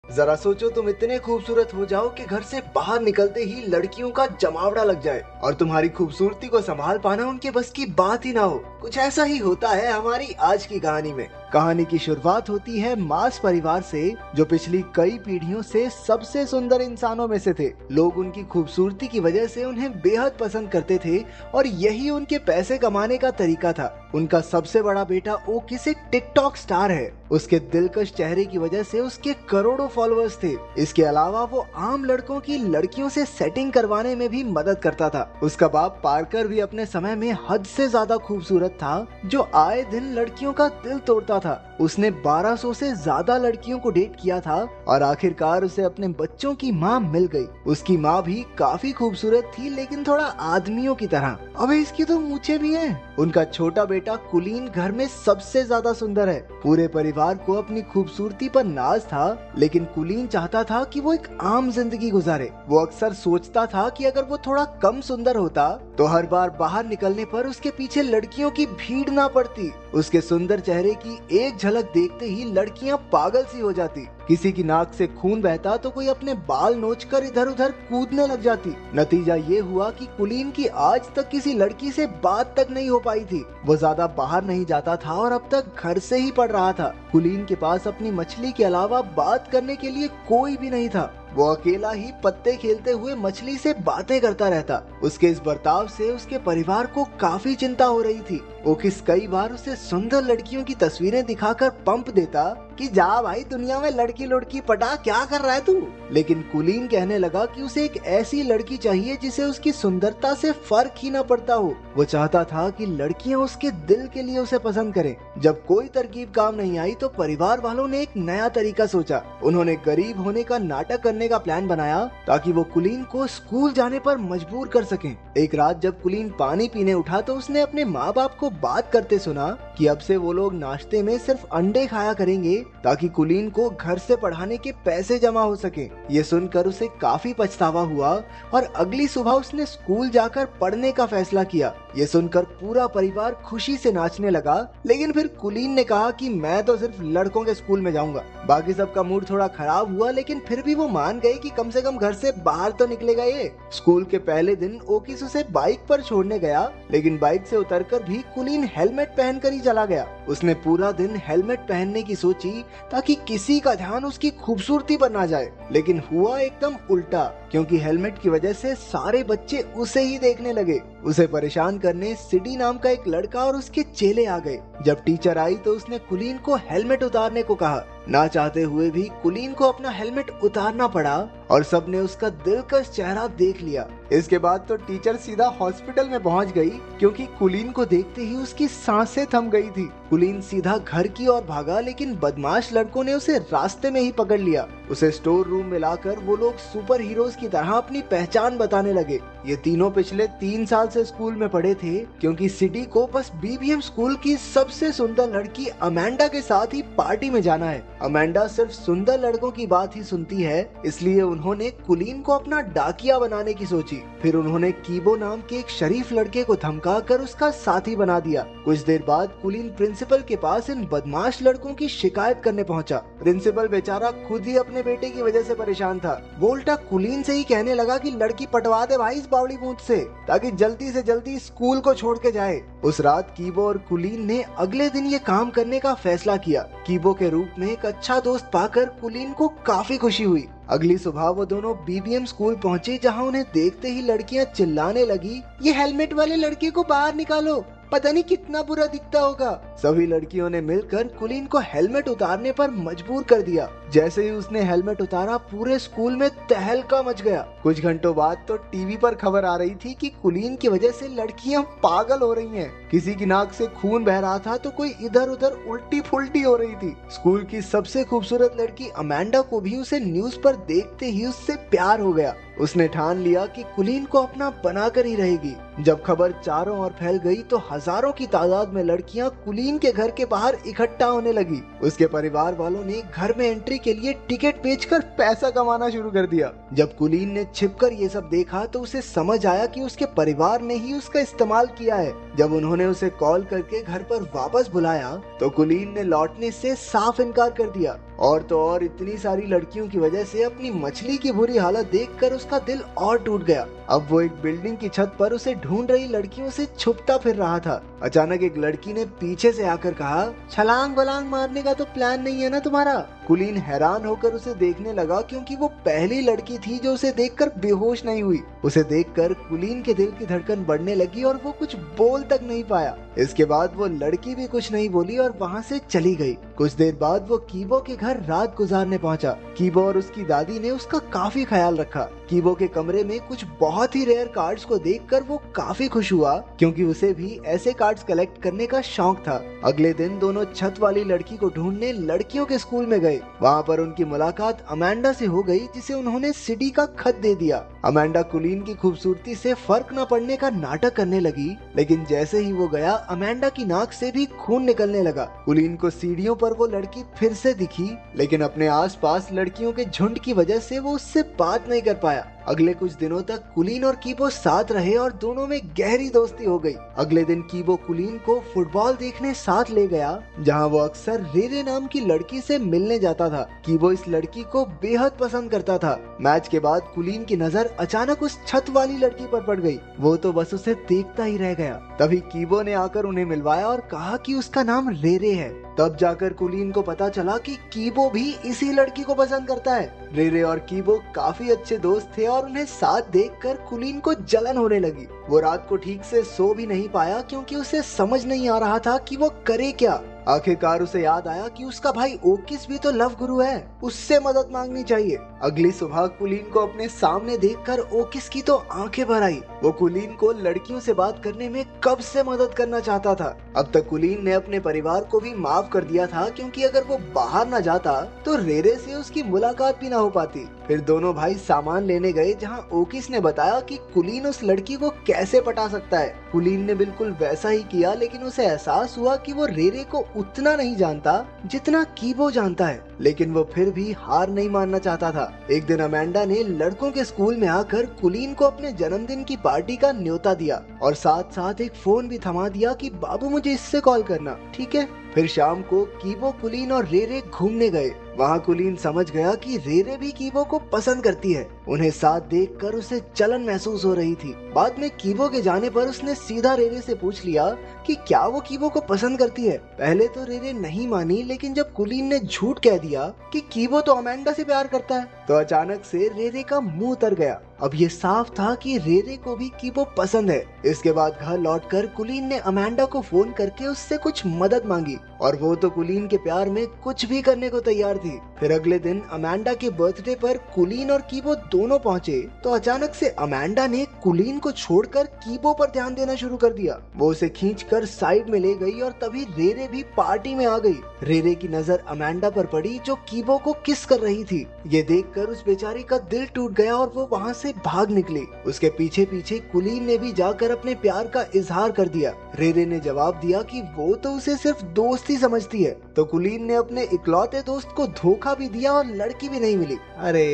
जरा सोचो, तुम इतने खूबसूरत हो जाओ कि घर से बाहर निकलते ही लड़कियों का जमावड़ा लग जाए और तुम्हारी खूबसूरती को संभाल पाना उनके बस की बात ही ना हो। कुछ ऐसा ही होता है हमारी आज की कहानी में। कहानी की शुरुआत होती है मार्स परिवार से, जो पिछली कई पीढ़ियों से सबसे सुंदर इंसानों में से थे। लोग उनकी खूबसूरती की वजह से उन्हें बेहद पसंद करते थे और यही उनके पैसे कमाने का तरीका था। उनका सबसे बड़ा बेटा ओकिस एक टिकटॉक स्टार है। उसके दिलकश चेहरे की वजह से उसके करोड़ों फॉलोअर्स थे। इसके अलावा वो आम लड़कों की लड़कियों से सेटिंग करवाने में भी मदद करता था। उसका बाप पार्कर भी अपने समय में हद से ज्यादा खूबसूरत था, जो आए दिन लड़कियों का दिल तोड़ता था। उसने 1200 से ज्यादा लड़कियों को डेट किया था और आखिरकार उसे अपने बच्चों की माँ मिल गई। उसकी माँ भी काफी खूबसूरत थी, लेकिन थोड़ा आदमियों की तरह। अबे इसकी तो मूछें भी हैं। उनका छोटा बेटा कुलीन घर में सबसे ज्यादा सुंदर है। पूरे परिवार को अपनी खूबसूरती पर नाज था, लेकिन कुलीन चाहता था कि वो एक आम जिंदगी गुजारे। वो अक्सर सोचता था कि अगर वो थोड़ा कम सुंदर होता तो हर बार बाहर निकलने पर उसके पीछे लड़कियों की भीड़ ना पड़ती। उसके सुंदर चेहरे की एक झलक देखते ही लड़कियां पागल सी हो जाती। किसी की नाक से खून बहता तो कोई अपने बाल नोचकर इधर उधर कूदने लग जाती। नतीजा ये हुआ कि कुलीन की आज तक किसी लड़की से बात तक नहीं हो पाई थी। वो ज्यादा बाहर नहीं जाता था और अब तक घर से ही पढ़ रहा था। कुलीन के पास अपनी मछली के अलावा बात करने के लिए कोई भी नहीं था। वो अकेला ही पत्ते खेलते हुए मछली से बातें करता रहता। उसके इस बर्ताव से उसके परिवार को काफी चिंता हो रही थी। ओकिस कई बार उसे सुंदर लड़कियों की तस्वीरें दिखाकर पंप देता कि जा भाई, दुनिया में लड़की लड़की पटा, क्या कर रहा है तू। लेकिन कुलीन कहने लगा कि उसे एक ऐसी लड़की चाहिए जिसे उसकी सुंदरता से फर्क ही न पड़ता हो। वो चाहता था कि लड़कियां उसके दिल के लिए उसे पसंद करें। जब कोई तरकीब काम नहीं आई तो परिवार वालों ने एक नया तरीका सोचा। उन्होंने गरीब होने का नाटक करने का प्लान बनाया ताकि वो कुलीन को स्कूल जाने पर मजबूर कर सकें। एक रात जब कुलीन पानी पीने उठा तो उसने अपने माँ बाप को बात करते सुना कि अब से वो लोग नाश्ते में सिर्फ अंडे खाया करेंगे ताकि कुलीन को घर से पढ़ाने के पैसे जमा हो सके। ये सुनकर उसे काफी पछतावा हुआ और अगली सुबह उसने स्कूल जाकर पढ़ने का फैसला किया। ये सुनकर पूरा परिवार खुशी से नाचने लगा, लेकिन फिर कुलीन ने कहा कि मैं तो सिर्फ लड़कों के स्कूल में जाऊंगा। बाकी सबका मूड थोड़ा खराब हुआ, लेकिन फिर भी वो मान गए कि कम से कम घर से बाहर तो निकलेगा ये। स्कूल के पहले दिन ओकिस उसे बाइक पर छोड़ने गया, लेकिन बाइक से उतरकर भी कुलीन हेलमेट पहनकर ही चला गया। उसने पूरा दिन हेलमेट पहनने की सोची ताकि किसी का ध्यान उसकी खूबसूरती पर ना जाए, लेकिन हुआ एकदम उल्टा, क्योंकि हेलमेट की वजह से सारे बच्चे उसे ही देखने लगे। उसे परेशान करने सिडी नाम का एक लड़का और उसके चेले आ गए। जब टीचर आई तो उसने कुलीन को हेलमेट उतारने को कहा। ना चाहते हुए भी कुलीन को अपना हेलमेट उतारना पड़ा और सबने उसका दिलकश चेहरा देख लिया। इसके बाद तो टीचर सीधा हॉस्पिटल में पहुंच गई, क्योंकि कुलीन को देखते ही उसकी सांसें थम गई थी। कुलीन सीधा घर की ओर भागा, लेकिन बदमाश लड़कों ने उसे रास्ते में ही पकड़ लिया। उसे स्टोर रूम में लाकर वो लोग सुपर हीरोज की तरह अपनी पहचान बताने लगे। ये तीनों पिछले 3 साल से स्कूल में पढ़े थे, क्योंकि सिटी को बस बीबीएम स्कूल की सबसे सुंदर लड़की अमेंडा के साथ ही पार्टी में जाना है। अमेंडा सिर्फ सुंदर लड़कों की बात ही सुनती है, इसलिए उन्होंने कुलीन को अपना डाकिया बनाने की सोची। फिर उन्होंने कीबो नाम के एक शरीफ लड़के को धमका कर उसका साथी बना दिया। कुछ देर बाद कुलीन प्रिंसिपल के पास इन बदमाश लड़कों की शिकायत करने पहुंचा। प्रिंसिपल बेचारा खुद ही अपने बेटे की वजह से परेशान था। वो उल्टा कुलीन से ही कहने लगा कि लड़की पटवा दे भाई इस बावड़ी बूथ से, ताकि जल्दी से जल्दी स्कूल को छोड़ के जाए। उस रात कीबो और कुलीन ने अगले दिन ये काम करने का फैसला किया। कीबो के रूप में एक अच्छा दोस्त पाकर कुलीन को काफी खुशी हुई। अगली सुबह वो दोनों बीबीएम स्कूल पहुंचे, जहां उन्हें देखते ही लड़कियां चिल्लाने लगी, ये हेलमेट वाले लड़के को बाहर निकालो, पता नहीं कितना बुरा दिखता होगा। सभी लड़कियों ने मिलकर कुलीन को हेलमेट उतारने पर मजबूर कर दिया। जैसे ही उसने हेलमेट उतारा, पूरे स्कूल में तहलका मच गया। कुछ घंटों बाद तो टीवी पर खबर आ रही थी कि कुलीन की वजह से लड़कियां पागल हो रही हैं। किसी की नाक से खून बह रहा था तो कोई इधर उधर उल्टी फुल्टी हो रही थी। स्कूल की सबसे खूबसूरत लड़की अमेंडा को भी उसे न्यूज पर देखते ही उससे प्यार हो गया। उसने ठान लिया कि कुलीन को अपना बनाकर ही रहेगी। जब खबर चारों ओर फैल गई तो हजारों की तादाद में लड़कियां कुलीन के घर के बाहर इकट्ठा होने लगी। उसके परिवार वालों ने घर में एंट्री के लिए टिकट बेचकर पैसा कमाना शुरू कर दिया। जब कुलीन ने छिपकर ये सब देखा तो उसे समझ आया कि उसके परिवार ने ही उसका इस्तेमाल किया है। जब उन्होंने उसे कॉल करके घर पर वापस बुलाया तो कुलीन ने लौटने से साफ इनकार कर दिया। और तो और इतनी सारी लड़कियों की वजह से अपनी मछली की बुरी हालत देखकर उसका दिल और टूट गया। अब वो एक बिल्डिंग की छत पर उसे ढूंढ रही लड़कियों से छुपता फिर रहा था। अचानक एक लड़की ने पीछे से आकर कहा, छलांग वलांग मारने का तो प्लान नहीं है ना तुम्हारा? कुलीन हैरान होकर उसे देखने लगा, क्योंकि वो पहली लड़की थी जो उसे देखकर बेहोश नहीं हुई। उसे देखकर कुलीन के दिल की धड़कन बढ़ने लगी और वो कुछ बोल तक नहीं पाया। इसके बाद वो लड़की भी कुछ नहीं बोली और वहाँ से चली गई। कुछ देर बाद वो कीबो के घर रात गुजारने पहुंचा। कीबो और उसकी दादी ने उसका काफी ख्याल रखा। कीबो के कमरे में कुछ बहुत ही रेयर कार्ड्स को देखकर वो काफी खुश हुआ, क्योंकि उसे भी ऐसे कार्ड्स कलेक्ट करने का शौक था। अगले दिन दोनों छत वाली लड़की को ढूंढने लड़कियों के स्कूल में गए। वहाँ पर उनकी मुलाकात अमेंडा से हो गई, जिसे उन्होंने सीडी का खत दे दिया। अमेंडा कुलीन की खूबसूरती से फर्क न पड़ने का नाटक करने लगी, लेकिन जैसे ही वो गया अमेंडा की नाक से भी खून निकलने लगा। कुलीन को सीढ़ियों पर वो लड़की फिर से दिखी, लेकिन अपने आसपास लड़कियों के झुंड की वजह से वो उससे बात नहीं कर पाया। अगले कुछ दिनों तक कुलीन और कीबो साथ रहे और दोनों में गहरी दोस्ती हो गई। अगले दिन कीबो कुलीन को फुटबॉल देखने साथ ले गया, जहां वो अक्सर रेरे नाम की लड़की से मिलने जाता था। कीबो इस लड़की को बेहद पसंद करता था। मैच के बाद कुलीन की नजर अचानक उस छत वाली लड़की पर पड़ गई। वो तो बस उसे देखता ही रह गया। तभी कीबो ने आकर उन्हें मिलवाया और कहा कि उसका नाम रेरे है। तब जाकर कुलीन को पता चला कि कीबो भी इसी लड़की को पसंद करता है। रेरे और कीबो काफी अच्छे दोस्त थे और उन्हें साथ देखकर कुलीन को जलन होने लगी। वो रात को ठीक से सो भी नहीं पाया, क्योंकि उसे समझ नहीं आ रहा था कि वो करे क्या। आखिरकार उसे याद आया कि उसका भाई ओकिस भी तो लव गुरु है, उससे मदद मांगनी चाहिए। अगली सुबह कुलीन को अपने सामने देखकर ओकिस की तो आंखें भर आई। वो कुलीन को लड़कियों से बात करने में कब से मदद करना चाहता था। अब तक कुलीन ने अपने परिवार को भी माफ कर दिया था, क्योंकि अगर वो बाहर न जाता तो रेरे से उसकी मुलाकात भी न हो पाती। फिर दोनों भाई सामान लेने गए, जहाँ ओकिस ने बताया कि कुलीन उस लड़की को कैसे पटा सकता है। कुलीन ने बिल्कुल वैसा ही किया, लेकिन उसे एहसास हुआ कि वो रेरे को उतना नहीं जानता जितना कीबो जानता है। लेकिन वो फिर भी हार नहीं मानना चाहता था। एक दिन अमेंडा ने लड़कों के स्कूल में आकर कुलीन को अपने जन्मदिन की पार्टी का न्योता दिया और साथ साथ एक फोन भी थमा दिया कि बाबू मुझे इससे कॉल करना, ठीक है? फिर शाम को कीबो, कुलीन और रेरे घूमने गए। वहाँ कुलीन समझ गया कि रेरे भी कीबो को पसंद करती है। उन्हें साथ देखकर उसे जलन महसूस हो रही थी। बाद में कीबो के जाने पर उसने सीधा रेरे से पूछ लिया कि क्या वो कीबो को पसंद करती है। पहले तो रेरे नहीं मानी, लेकिन जब कुलीन ने झूठ कह दिया कि कीबो तो अमेंडा से प्यार करता है, तो अचानक से रेरे का मुंह उतर गया। अब ये साफ था कि रेरे को भी कीबो पसंद है। इसके बाद घर लौटकर कुलीन ने अमेंडा को फोन करके उससे कुछ मदद मांगी, और वो तो कुलीन के प्यार में कुछ भी करने को तैयार थी। फिर अगले दिन अमेंडा के बर्थडे पर कुलीन और कीबो दोनों पहुंचे, तो अचानक से अमेंडा ने कुलीन को छोड़कर कीबो पर ध्यान देना शुरू कर दिया। वो उसे खींचकर साइड में ले गई और तभी रेरे भी पार्टी में आ गई। रेरे की नजर अमेंडा पर पड़ी, जो कीबो को किस कर रही थी। ये देखकर उस बेचारी का दिल टूट गया और वो वहाँ से भाग निकली। उसके पीछे पीछे कुलीन ने भी जाकर अपने प्यार का इजहार कर दिया। रेरे ने जवाब दिया कि वो तो उसे सिर्फ दोस्त ही समझती है। तो कुलीन ने अपने इकलौते दोस्त को धोखा भी दिया और लड़की भी नहीं मिली। अरे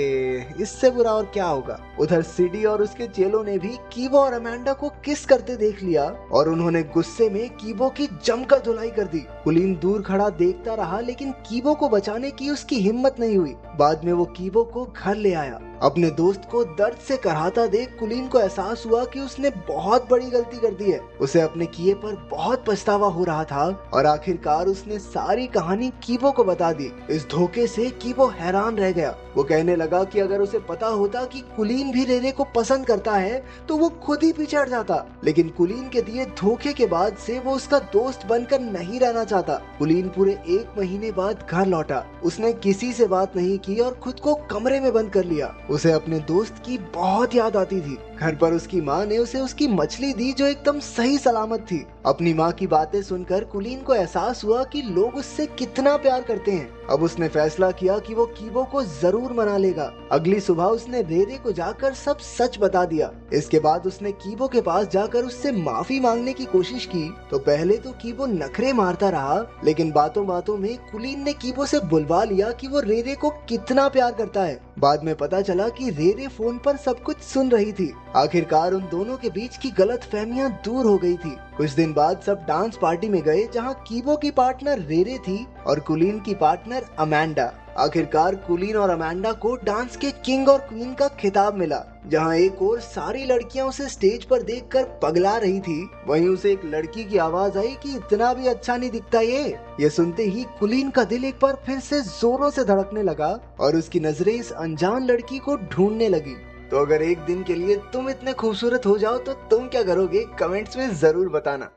इससे बुरा और क्या होगा। उधर सिडी और उसके चेलों ने भी कीबो और अमेंडा को किस करते देख लिया और उन्होंने गुस्से में कीबो की जमकर धुलाई कर दी। कुलीन दूर खड़ा देखता रहा, लेकिन कीबो को बचाने की उसकी हिम्मत नहीं हुई। बाद में वो कीबो को घर ले आया। अपने दोस्त को दर्द से कराहता देख कुलीन को एहसास हुआ कि उसने बहुत बड़ी गलती कर दी है। उसे अपने किए पर बहुत पछतावा हो रहा था और आखिरकार उसने सारी कहानी कीबो को बता दी। इस धोखे से कीबो हैरान रह गया। वो कहने लगा कि अगर उसे पता होता कि कुलीन भी रेरे को पसंद करता है तो वो खुद ही पीछे हट जाता, लेकिन कुलीन के दिए धोखे के बाद से वो उसका दोस्त बनकर नहीं रहना चाहता। कुलीन पूरे 1 महीने बाद घर लौटा। उसने किसी से बात नहीं की और खुद को कमरे में बंद कर लिया। उसे अपने दोस्त की बहुत याद आती थी। घर पर उसकी माँ ने उसे उसकी मछली दी, जो एकदम सही सलामत थी। अपनी माँ की बातें सुनकर कुलीन को एहसास हुआ कि लोग उससे कितना प्यार करते हैं। अब उसने फैसला किया कि वो कीबो को जरूर मना लेगा। अगली सुबह उसने रेरे को जाकर सब सच बता दिया। इसके बाद उसने कीबो के पास जाकर उससे माफी मांगने की कोशिश की। तो पहले तो कीबो नखरे मारता रहा, लेकिन बातों बातों में कुलीन ने कीबो से बुलवा लिया कि वो रेरे को कितना प्यार करता है। बाद में पता चला कि रेरे फोन पर सब कुछ सुन रही थी। आखिरकार उन दोनों के बीच की गलतफहमियां दूर हो गई थी। कुछ दिन बाद सब डांस पार्टी में गए जहाँ कीबो की पार्टनर रेरे थी और कुलीन की पार्टनर अमेंडा। आखिरकार कुलीन और अमेंडा को डांस के किंग और क्वीन का खिताब मिला। जहाँ एक और सारी लड़कियां उसे स्टेज पर देखकर पगला रही थी, वहीं उसे एक लड़की की आवाज आई कि इतना भी अच्छा नहीं दिखता ये सुनते ही कुलीन का दिल एक बार फिर से जोरों से धड़कने लगा और उसकी नजरें इस अनजान लड़की को ढूंढने लगी। तो अगर एक दिन के लिए तुम इतने खूबसूरत हो जाओ तो तुम क्या करोगे, कमेंट्स में जरूर बताना।